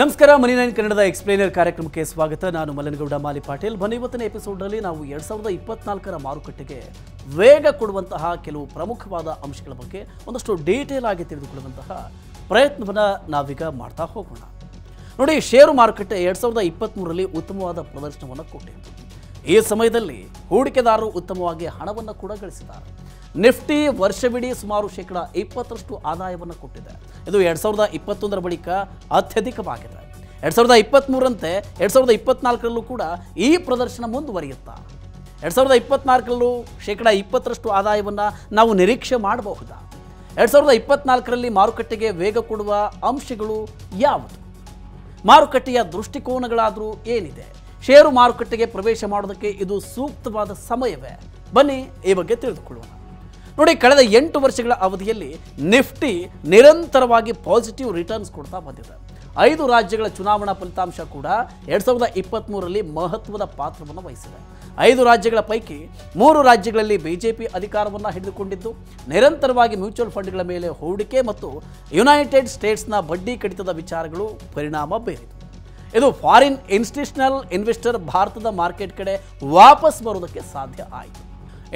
ನಮಸ್ಕಾರ ಮನಿ ನೈನ್ ಕನ್ನಡದ ಎಕ್ಸ್ಪ್ಲೇನರ್ ಕಾರ್ಯಕ್ರಮಕ್ಕೆ ಸ್ವಾಗತ. ನಾನು ಮಲ್ಲನಗೌಡ ಮಾಲಿ ಪಾಟೀಲ್. ಬನ್ನಿ, ಇವತ್ತಿನ ಎಪಿಸೋಡ್ನಲ್ಲಿ ನಾವು 2024ರ ಮಾರುಕಟ್ಟೆಗೆ ವೇಗ ಕೊಡುವಂತಹ ಕೆಲವು ಪ್ರಮುಖವಾದ ಅಂಶಗಳ ಬಗ್ಗೆ ಒಂದಷ್ಟು ಡೀಟೇಲ್ ಆಗಿ ತಿಳಿದುಕೊಳ್ಳುವಂತಹ ಪ್ರಯತ್ನವನ್ನು ನಾವೀಗ ಮಾಡ್ತಾ ಹೋಗೋಣ. ನೋಡಿ, ಷೇರು ಮಾರುಕಟ್ಟೆ 2023ರಲ್ಲಿ ಉತ್ತಮವಾದ ಪ್ರದರ್ಶನವನ್ನು ಕೊಟ್ಟಿತ್ತು. ಈ ಸಮಯದಲ್ಲಿ ಹೂಡಿಕೆದಾರರು ಉತ್ತಮವಾಗಿ ಹಣವನ್ನು ಕೂಡ ಗಳಿಸಿದ್ದಾರೆ. ನಿಫ್ಟಿ ವರ್ಷವಿಡೀ ಸುಮಾರು -20% ಆದಾಯವನ್ನು ಕೊಟ್ಟಿದೆ. ಇದು 2021ರ ಬಳಿಕ ಅತ್ಯಧಿಕವಾಗಿದೆ. 2023ರಂತೆ 2024ರಲ್ಲೂ ಕೂಡ ಈ ಪ್ರದರ್ಶನ ಮುಂದುವರಿಯುತ್ತಾ? 2024ರಲ್ಲೂ -20% ಆದಾಯವನ್ನು ನಾವು ನಿರೀಕ್ಷೆ ಮಾಡಬಹುದಾ? 2024ರಲ್ಲಿ ಮಾರುಕಟ್ಟೆಗೆ ವೇಗ ಕೊಡುವ ಅಂಶಗಳು ಯಾವುದು? ಮಾರುಕಟ್ಟೆಯ ದೃಷ್ಟಿಕೋನಗಳಾದರೂ ಏನಿದೆ? ಷೇರು ಮಾರುಕಟ್ಟೆಗೆ ಪ್ರವೇಶ ಮಾಡೋದಕ್ಕೆ ಇದು ಸೂಕ್ತವಾದ ಸಮಯವೇ? ಬನ್ನಿ, ಈ ಬಗ್ಗೆ ತಿಳಿದುಕೊಳ್ಳೋಣ. ನೋಡಿ, ಕಳೆದ 8 ವರ್ಷಗಳ ಅವಧಿಯಲ್ಲಿ ನಿಫ್ಟಿ ನಿರಂತರವಾಗಿ ಪಾಸಿಟಿವ್ ರಿಟರ್ನ್ಸ್ ಕೊಡ್ತಾ ಬಂದಿದೆ. 5 ರಾಜ್ಯಗಳ ಚುನಾವಣಾ ಫಲಿತಾಂಶ ಕೂಡ 2023ರಲ್ಲಿ ಮಹತ್ವದ ಪಾತ್ರವನ್ನು ವಹಿಸಿದೆ. 5 ರಾಜ್ಯಗಳ ಪೈಕಿ 3 ರಾಜ್ಯಗಳಲ್ಲಿ ಬಿಜೆಪಿ ಅಧಿಕಾರವನ್ನು ಹಿಡಿದುಕೊಂಡಿದ್ದು, ನಿರಂತರವಾಗಿ ಮ್ಯೂಚುವಲ್ ಫಂಡ್ಗಳ ಮೇಲೆ ಹೂಡಿಕೆ ಮತ್ತು ಯುನೈಟೆಡ್ ಸ್ಟೇಟ್ಸ್ನ ಬಡ್ಡಿ ಕಡಿತದ ವಿಚಾರಗಳು ಪರಿಣಾಮ ಬೀರಿತು. ಇದು ಫಾರಿನ್ ಇನ್ಸ್ಟಿಟ್ಯೂಷನಲ್ ಇನ್ವೆಸ್ಟರ್ ಭಾರತದ ಮಾರ್ಕೆಟ್ ಕಡೆ ವಾಪಸ್ ಬರೋದಕ್ಕೆ ಸಾಧ್ಯ ಆಯಿತು.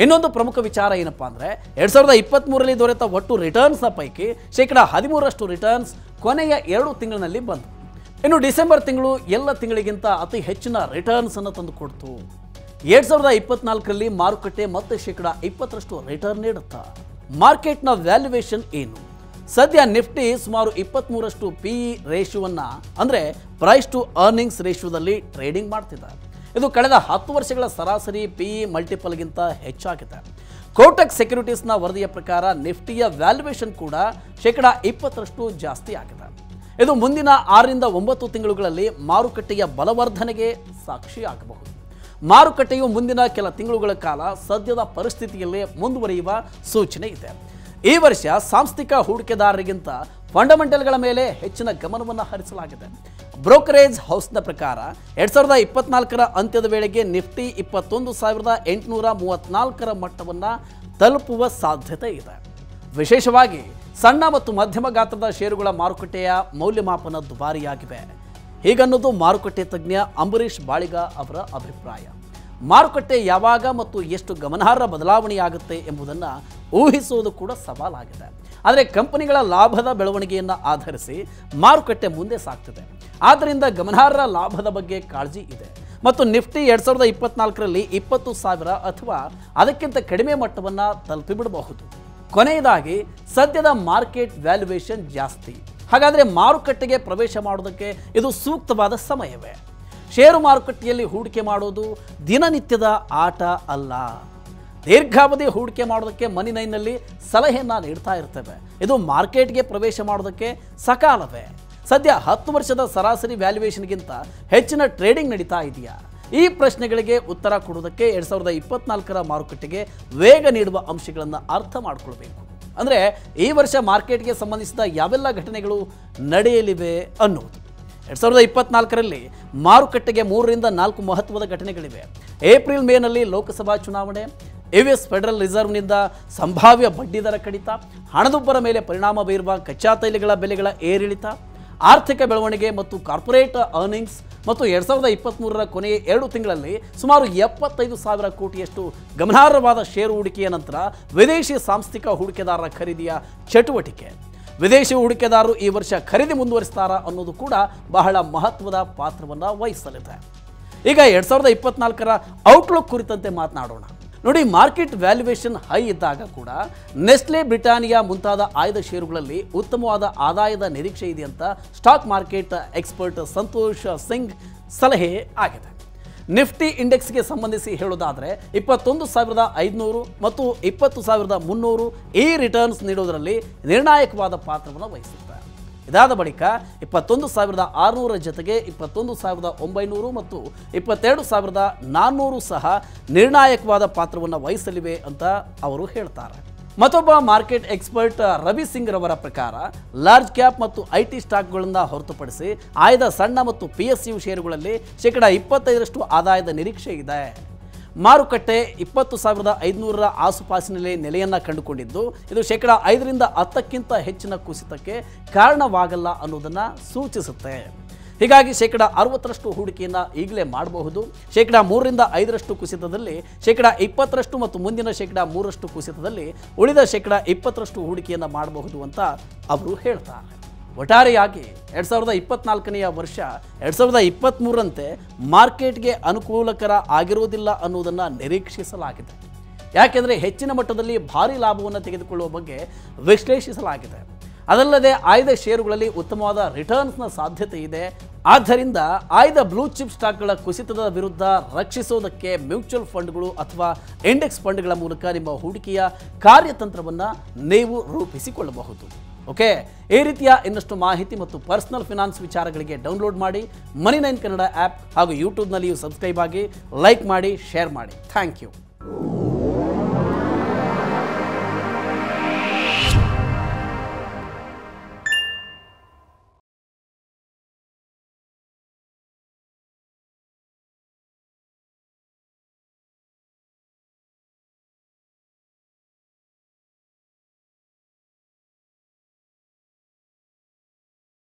ಇನ್ನೊಂದು ಪ್ರಮುಖ ವಿಚಾರ ಏನಪ್ಪ ಅಂದರೆ, 2023ರಲ್ಲಿ ದೊರೆತ ಒಟ್ಟು ರಿಟರ್ನ್ಸ್ನ ಪೈಕಿ -13% ರಿಟರ್ನ್ಸ್ ಕೊನೆಯ 2 ತಿಂಗಳಿನಲ್ಲಿ ಬಂತು. ಇನ್ನು ಡಿಸೆಂಬರ್ ತಿಂಗಳು ಎಲ್ಲ ತಿಂಗಳಿಗಿಂತ ಅತಿ ಹೆಚ್ಚಿನ ರಿಟರ್ನ್ಸ್ ಅನ್ನು ತಂದುಕೊಡ್ತು. 2024ರಲ್ಲಿ ಮಾರುಕಟ್ಟೆ ಮತ್ತೆ -20% ರಿಟರ್ನ್ ನೀಡುತ್ತಾ? ಮಾರ್ಕೆಟ್ನ ವ್ಯಾಲ್ಯೂಯೇಷನ್ ಏನು? ಸದ್ಯ ನಿಫ್ಟಿ ಸುಮಾರು 23ರಷ್ಟು PE ರೇಷಿಯೋವನ್ನು, ಅಂದರೆ ಪ್ರೈಸ್ ಟು ಅರ್ನಿಂಗ್ಸ್ ರೇಷಿಯೋದಲ್ಲಿ ಟ್ರೇಡಿಂಗ್ ಮಾಡ್ತಿದ್ದಾರೆ. ಇದು ಕಳೆದ 10 ವರ್ಷಗಳ ಸರಾಸರಿ PE ಮಲ್ಟಿಪಲ್ಗಿಂತ ಹೆಚ್ಚಾಗಿದೆ. ಕೋಟಕ್ ಸೆಕ್ಯೂರಿಟೀಸ್ನ ವರದಿಯ ಪ್ರಕಾರ ನಿಫ್ಟಿಯ ವ್ಯಾಲ್ಯೂಯೇಷನ್ ಕೂಡ -20% ಜಾಸ್ತಿ ಆಗಿದೆ. ಇದು ಮುಂದಿನ 6ರಿಂದ 9 ತಿಂಗಳುಗಳಲ್ಲಿ ಮಾರುಕಟ್ಟೆಯ ಬಲವರ್ಧನೆಗೆ ಸಾಕ್ಷಿಯಾಗಬಹುದು. ಮಾರುಕಟ್ಟೆಯು ಮುಂದಿನ ಕೆಲ ತಿಂಗಳುಗಳ ಕಾಲ ಸದ್ಯದ ಪರಿಸ್ಥಿತಿಯಲ್ಲೇ ಮುಂದುವರಿಯುವ ಸೂಚನೆ ಇದೆ. ಈ ವರ್ಷ ಸಾಂಸ್ಥಿಕ ಹೂಡಿಕೆದಾರರಿಗಿಂತ ಫಂಡಮೆಂಟಲ್ಗಳ ಮೇಲೆ ಹೆಚ್ಚಿನ ಗಮನವನ್ನು ಹರಿಸಲಾಗಿದೆ. ಬ್ರೋಕರೇಜ್ ಹೌಸ್ನ ಪ್ರಕಾರ 2024ರ ಅಂತ್ಯದ ವೇಳೆಗೆ ನಿಫ್ಟಿ 21,834ರ ಮಟ್ಟವನ್ನು ತಲುಪುವ ಸಾಧ್ಯತೆ ಇದೆ. ವಿಶೇಷವಾಗಿ ಸಣ್ಣ ಮತ್ತು ಮಧ್ಯಮ ಗಾತ್ರದ ಷೇರುಗಳ ಮಾರುಕಟ್ಟೆಯ ಮೌಲ್ಯಮಾಪನ ದುಬಾರಿಯಾಗಿವೆ. ಹೀಗನ್ನೋದು ಮಾರುಕಟ್ಟೆ ತಜ್ಞ ಅಂಬರೀಶ್ ಬಾಳಿಗ ಅವರ ಅಭಿಪ್ರಾಯ. ಮಾರುಕಟ್ಟೆ ಯಾವಾಗ ಮತ್ತು ಎಷ್ಟು ಗಮನಾರ್ಹ ಬದಲಾವಣೆಯಾಗುತ್ತೆ ಎಂಬುದನ್ನು ಊಹಿಸುವುದು ಕೂಡ ಸವಾಲಾಗಿದೆ. ಆದರೆ ಕಂಪನಿಗಳ ಲಾಭದ ಬೆಳವಣಿಗೆಯನ್ನು ಆಧರಿಸಿ ಮಾರುಕಟ್ಟೆ ಮುಂದೆ ಸಾಗ್ತಿದೆ. ಆದ್ದರಿಂದ ಗಮನಾರ್ಹ ಲಾಭದ ಬಗ್ಗೆ ಕಾಳಜಿ ಇದೆ ಮತ್ತು ನಿಫ್ಟಿ 2024ರಲ್ಲಿ 20,000 ಅಥವಾ ಅದಕ್ಕಿಂತ ಕಡಿಮೆ ಮಟ್ಟವನ್ನು ತಲುಪಿಬಿಡಬಹುದು. ಕೊನೆಯದಾಗಿ, ಸದ್ಯದ ಮಾರ್ಕೆಟ್ ವ್ಯಾಲ್ಯೂಯೇಷನ್ ಜಾಸ್ತಿ. ಹಾಗಾದರೆ ಮಾರುಕಟ್ಟೆಗೆ ಪ್ರವೇಶ ಮಾಡೋದಕ್ಕೆ ಇದು ಸೂಕ್ತವಾದ ಸಮಯವೇ? ಷೇರು ಮಾರುಕಟ್ಟೆಯಲ್ಲಿ ಹೂಡಿಕೆ ಮಾಡೋದು ದಿನನಿತ್ಯದ ಆಟ ಅಲ್ಲ. ದೀರ್ಘಾವಧಿ ಹೂಡಿಕೆ ಮಾಡೋದಕ್ಕೆ ಮನಿ ನೈನ್ನಲ್ಲಿ ಸಲಹೆಯನ್ನು ನೀಡ್ತಾ ಇರ್ತೇವೆ. ಇದು ಮಾರ್ಕೆಟ್ಗೆ ಪ್ರವೇಶ ಮಾಡೋದಕ್ಕೆ ಸಕಾಲವೇ? ಸದ್ಯ 10 ವರ್ಷದ ಸರಾಸರಿ ವ್ಯಾಲ್ಯೂಯೇಷನ್ಗಿಂತ ಹೆಚ್ಚಿನ ಟ್ರೇಡಿಂಗ್ ನಡೀತಾ ಇದೆಯಾ? ಈ ಪ್ರಶ್ನೆಗಳಿಗೆ ಉತ್ತರ ಕೊಡೋದಕ್ಕೆ 2024ರ ಮಾರುಕಟ್ಟೆಗೆ ವೇಗ ನೀಡುವ ಅಂಶಗಳನ್ನು ಅರ್ಥ ಮಾಡಿಕೊಳ್ಬೇಕು. ಅಂದರೆ ಈ ವರ್ಷ ಮಾರ್ಕೆಟ್ಗೆ ಸಂಬಂಧಿಸಿದ ಯಾವೆಲ್ಲ ಘಟನೆಗಳು ನಡೆಯಲಿವೆ ಅನ್ನೋದು. 2024ರಲ್ಲಿ ಮಾರುಕಟ್ಟೆಗೆ 3ರಿಂದ 4 ಮಹತ್ವದ ಘಟನೆಗಳಿವೆ. ಏಪ್ರಿಲ್ ಮೇನಲ್ಲಿ ಲೋಕಸಭಾ ಚುನಾವಣೆ, US ಫೆಡರಲ್ ರಿಸರ್ವ್ನಿಂದ ಸಂಭಾವ್ಯ ಬಡ್ಡಿದರ ಕಡಿತ, ಹಣದುಬ್ಬರ ಮೇಲೆ ಪರಿಣಾಮ ಬೀರುವ ಕಚ್ಚಾ ತೈಲಗಳ ಬೆಲೆಗಳ ಏರಿಳಿತ, ಆರ್ಥಿಕ ಬೆಳವಣಿಗೆ ಮತ್ತು ಕಾರ್ಪೊರೇಟ್ ಅರ್ನಿಂಗ್ಸ್ ಮತ್ತು 2023ರ ಕೊನೆಯ 2 ತಿಂಗಳಲ್ಲಿ ಸುಮಾರು 75,000 ಕೋಟಿಯಷ್ಟು ಗಮನಾರ್ಹವಾದ ಷೇರು ಹೂಡಿಕೆಯ ನಂತರ ವಿದೇಶಿ ಸಾಂಸ್ಥಿಕ ಹೂಡಿಕೆದಾರರ ಖರೀದಿಯ ಚಟುವಟಿಕೆ. ವಿದೇಶಿ ಹೂಡಿಕೆದಾರರು ಈ ವರ್ಷ ಖರೀದಿ ಮುಂದುವರಿಸ್ತಾರಾ ಅನ್ನೋದು ಕೂಡ ಬಹಳ ಮಹತ್ವದ ಪಾತ್ರವನ್ನು ವಹಿಸಲಿದೆ. ಈಗ 2024ರ ಔಟ್ಲುಕ್ ಕುರಿತಂತೆ ಮಾತನಾಡೋಣ. ನೋಡಿ, ಮಾರ್ಕೆಟ್ ವ್ಯಾಲ್ಯೂಯೇಷನ್ ಹೈ ಇದ್ದಾಗ ಕೂಡ ನೆಸ್ಲೆ, ಬ್ರಿಟಾನಿಯಾ ಮುಂತಾದ ಆಯ್ದ ಷೇರುಗಳಲ್ಲಿ ಉತ್ತಮವಾದ ಆದಾಯದ ನಿರೀಕ್ಷೆ ಇದೆ ಅಂತ stock market expert Santosh Singh ಸಲಹೆ ಆಗಿದೆ. ನಿಫ್ಟಿ ಇಂಡೆಕ್ಸ್ಗೆ ಸಂಬಂಧಿಸಿ ಹೇಳೋದಾದರೆ 21,500 ಮತ್ತು 20,300 ಈ ರಿಟರ್ನ್ಸ್ ನೀಡೋದರಲ್ಲಿ ನಿರ್ಣಾಯಕವಾದ ಪಾತ್ರವನ್ನು ವಹಿಸುತ್ತೆ. ಇದಾದ ಬಳಿಕ 21,600 ಜೊತೆಗೆ 21,900 ಮತ್ತು 22,400 ಸಹ ನಿರ್ಣಾಯಕವಾದ ಪಾತ್ರವನ್ನು ವಹಿಸಲಿವೆ ಅಂತ ಅವರು ಹೇಳ್ತಾರೆ. ಮತ್ತೊಬ್ಬ ಮಾರ್ಕೆಟ್ ಎಕ್ಸ್ಪರ್ಟ್ ರವಿ ಸಿಂಗ್ ರವರ ಪ್ರಕಾರ ಲಾರ್ಜ್ ಕ್ಯಾಪ್ ಮತ್ತು IT ಸ್ಟಾಕ್ಗಳನ್ನು ಹೊರತುಪಡಿಸಿ ಆಯ್ದ ಸಣ್ಣ ಮತ್ತು PSU ಷೇರುಗಳಲ್ಲಿ -25% ಆದಾಯದ ನಿರೀಕ್ಷೆ ಇದೆ. ಮಾರುಕಟ್ಟೆ 20,500ರ ಆಸುಪಾಸಿನಲ್ಲಿ ನೆಲೆಯನ್ನು ಕಂಡುಕೊಂಡಿದ್ದು ಇದು 5% ರಿಂದ 10% ಹೆಚ್ಚಿನ ಕುಸಿತಕ್ಕೆ ಕಾರಣವಾಗಲ್ಲ ಅನ್ನೋದನ್ನು ಸೂಚಿಸುತ್ತೆ. ಹೀಗಾಗಿ ಶೇಕಡ 60% ಹೂಡಿಕೆಯನ್ನು ಈಗಲೇ ಮಾಡಬಹುದು. ಶೇಕಡ 3ರಿಂದ 5% ಕುಸಿತದಲ್ಲಿ, ಶೇಕಡ 20% ಮತ್ತು ಮುಂದಿನ ಶೇಕಡ 3% ಕುಸಿತದಲ್ಲಿ ಉಳಿದ ಶೇಕಡ 20% ಹೂಡಿಕೆಯನ್ನು ಮಾಡಬಹುದು ಅಂತ ಅವರು ಹೇಳ್ತಾರೆ. ಒಟ್ಟಾರೆಯಾಗಿ 2024ನೇ ವರ್ಷ 2023ರಂತೆ ಮಾರ್ಕೆಟ್ಗೆ ಅನುಕೂಲಕರ ಆಗಿರೋದಿಲ್ಲ ಅನ್ನೋದನ್ನು ನಿರೀಕ್ಷಿಸಲಾಗಿದೆ. ಯಾಕೆಂದರೆ ಹೆಚ್ಚಿನ ಮಟ್ಟದಲ್ಲಿ ಭಾರಿ ಲಾಭವನ್ನು ತೆಗೆದುಕೊಳ್ಳುವ ಬಗ್ಗೆ ವಿಶ್ಲೇಷಿಸಲಾಗಿದೆ. ಅದಲ್ಲದೆ ಆಯ್ದ ಷೇರುಗಳಲ್ಲಿ ಉತ್ತಮವಾದ ರಿಟರ್ನ್ಸ್ನ ಸಾಧ್ಯತೆ ಇದೆ. ಆದ್ದರಿಂದ ಆಯ್ದ ಬ್ಲೂ ಚಿಪ್ ಸ್ಟಾಕ್ಗಳ ಕುಸಿತದ ವಿರುದ್ಧ ರಕ್ಷಿಸೋದಕ್ಕೆ ಮ್ಯೂಚುವಲ್ ಫಂಡ್ಗಳು ಅಥವಾ ಇಂಡೆಕ್ಸ್ ಫಂಡ್ಗಳ ಮೂಲಕ ನಿಮ್ಮ ಹೂಡಿಕೆಯ ಕಾರ್ಯತಂತ್ರವನ್ನು ನೀವು ರೂಪಿಸಿಕೊಳ್ಳಬಹುದು. ಓಕೆ, ಈ ರೀತಿಯ ಇನ್ನಷ್ಟು ಮಾಹಿತಿ ಮತ್ತು ಪರ್ಸನಲ್ ಫಿನಾನ್ಸ್ ವಿಚಾರಗಳಿಗೆ ಡೌನ್ಲೋಡ್ ಮಾಡಿ Money9 ಕನ್ನಡ ಆ್ಯಪ್ ಹಾಗೂ ಯೂಟ್ಯೂಬ್ನಲ್ಲಿಯೂ ಸಬ್ಸ್ಕ್ರೈಬ್ ಆಗಿ, ಲೈಕ್ ಮಾಡಿ, ಶೇರ್ ಮಾಡಿ. Thank you.